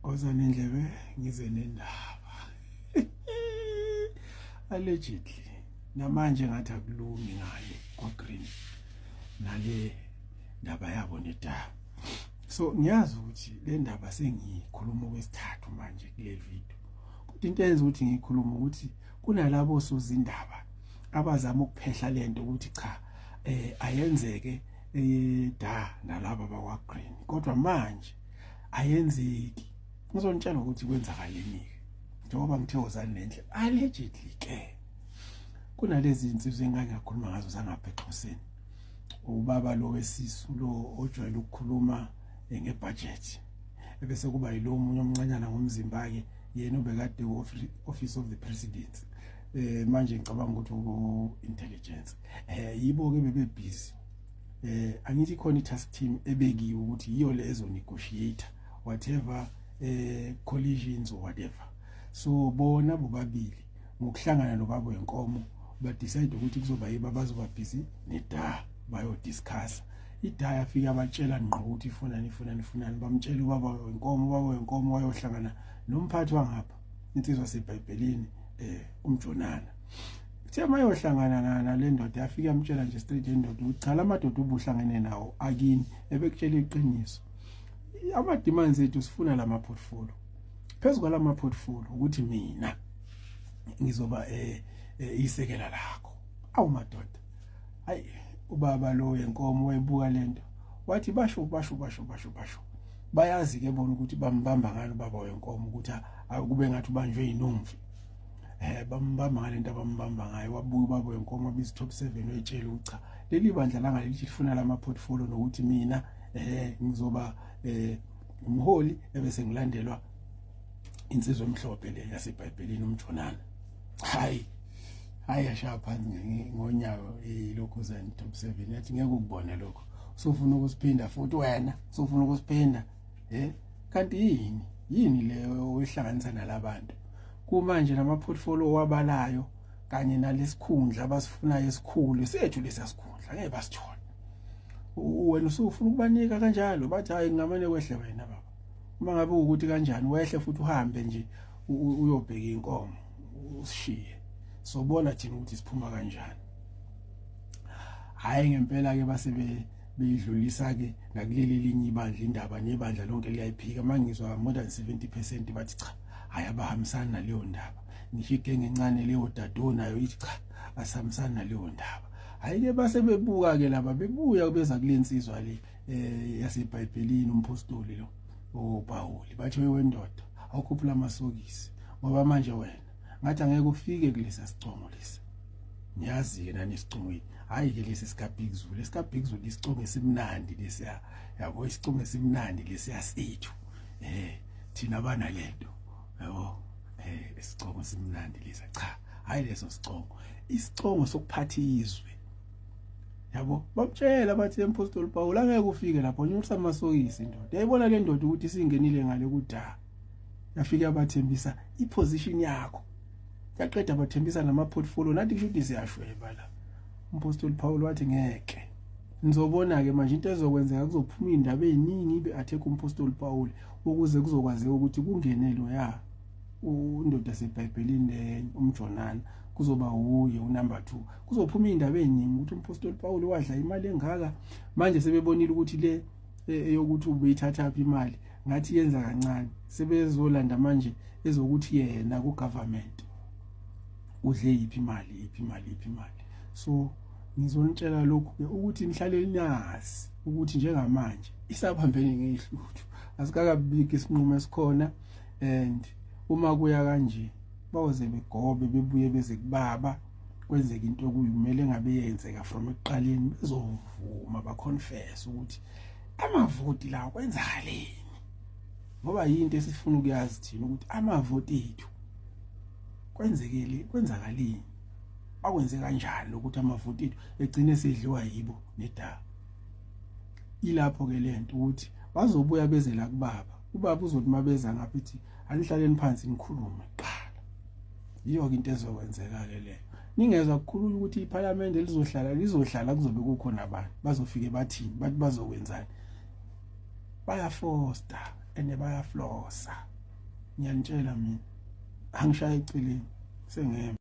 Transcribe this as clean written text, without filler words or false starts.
Oza nendlebe ngize nendaba. Allegedly namanje ngathi akulungi ngale kwaGreen nale ndaba yabo neDaba. So ngiyazi ukuthi le ndaba sengikhuluma okwesithathu manje kule video. Kodwa into eyenza ukuthi ngikhuluma ukuthi kunalabo sozindaba abazama ukuphehla lento ukuthi cha ayenzeke da nalabo bakwaGreen. Kodwa manje ayenzeki. Ngizonitshela ukuthi kwenzakaleni njengoba ngithe Ozani Nendlebe allegedly ke kunalezi insizwe engangakhuluma ngazo zangaphexhoseni. Ubaba lo wesisu lo ojwayele ukukhuluma ngebudget ebese kuba yilo umunye omncanyana ngomzimba ke yena ubekade office of the president manje ngicabanga ukuthi intelligence yibo ke bebe busy angithi khona i-task team ebekiwe ukuthi yiyo le ezo negotiate whatever collisions or whatever. So bona bobabili ngokuhlangana nobaba wenkomo ba decide ukuthi kuzoba yiba bazoba busy neDaba bayo discuss. iDaba yafika abatshela ngqo ukuthi ifunani bamtshela ubaba wenkomo wayohlangana nomphathi wangapha insizwa seBhayibhelini umJonana. Kuthe mayohlangana nale ndoda yafika yamtshela nje straight endoda ukuthi cha lamadoda ubuhlangene nawo akini ebekutshela iqiniso. Ama demands ethu sifuna lama portfolio. Phezulu kwalama portfolio ukuthi mina ngizoba isekela lakho. Awu madoda. Hayi ubaba lo yenkomo wayibuka lento. Wathi basho. Bayazi ke bona ukuthi bambamba ngani ubaba wenkomo ukuthi akube ngathi ubanjwe inomfi. Bambamba ngale nto abambamba ngayo wabuka ubaba wenkomo abizi top 7 oyitshela ucha leli bandla langa lithi lifuna lama portfolio nokuthi mina ngizoba umholi ebese ngilandelwa insizwe emhlophe le yaseBhayibhelini umJonana. Hayi ashaya phansi ngonyawo lokho zani top 7 yathi ngeke ukubone lokho usofuna ukusiphinda futhi wena usofuna ukusiphinda kanti yini le oyihlanganisa nalabantu kumanje nama portfolio wabalayo kanye nalesikhundla abasifunayo esikhulu sethu lesasikhundla ngeke basithola. Wena usufuna ukubanika kanjalo bathi hayi ngamane wehle wena baba uma ngabe ukuthi kanjani wehle futhi uhambe nje uyobheka inkomo usishiye sobona thina ukuthi siphuma kanjani. Hayi ngempela ke base beyidlulisa ke ngakuleli linye ibandla indaba nebandla lonke liyayiphika mangizwa more than 70% bathi cha hayi abahambisana naleyo ndaba ngisho igenge encane leyo Dadoo nayo ithi cha asihambisana naleyo ndaba. Hayi ke base bebuka ke laba bebuya beza kulensizwa le yaseBhayibhelini umpostoli lo oPawuli bathi wendoda awukhuphula amasokisi ngoba manje wena ngathi angeke ufike kulesa sicongo lesi. Ngiyazi ke nani isicongweni hayi ke lesi sikabhikuzulu isicongo esimnandi lesiya yabo isicongo esimnandi lesiya sethu thina abana lento yabo isicongo simnandi lesa cha hayi leso isicongo sokuphatha izwe yabo bamtshela bathi empostoli Paul angeke ufike lapho nyusa amasokisi indoda yayibona le ndoda ukuthi singenile ngale kuDaba yafika abathembisa iposition yakho yaqeda abathembisa nama portfolio nathi kusho ukuthi siyashweba la. Umpostoli Paul wathi ngeke nizobona ke manje into ezokwenzeka kuzophuma indaba eziningi ibe attack umpostoli Paul ukuze kuzokwazeka ukuthi kungenelo ya undoda seBhayibhelini umJonana kuzoba uye unumber 2 kuzophuma indaba eziningi ukuthi umpostoli Paul wadla imali engaka manje sebebonile ukuthi le eyokuthi ubeyithatha apha imali ngathi yenza kancane sebezolanda manje ezokuthi yena ku government udle iphi imali. So ngizonitshela lokhu ke ukuthi nihlale ninazi ukuthi njengamanje isaphambene ngehluthu asikakabiki isinqumo esikhona and uma kuya kanje bawoze begobe bebuye beze kubaba kwenzeka into okuyimele ngabe yenzeka from ekuqaleni bezovuma baconfess ukuthi amavoti la kwenzakaleni ngoba yinto esifuna ukuyazi thina ukuthi amavoti ethu kwenzakaleni akwenze kanjani ukuthi amavoti ethu egcine sedliwa yibo neDaba. Ilapho ke lento ukuthi bazobuya beze la kubaba ubaba uzothi mabeza ngapha ithi anihlaleni phansi nikhulume qala. Yiyo ke into ezokwenzeka ke leyo. Ningezwa ukukhuluma ukuthi iParliament lizohlala kuzobe kukhona abantu bazofike bathini bathi bazokwenzani bayafoster ene bayaflosa. ngiyanitshela mina angishaye eceleni sengema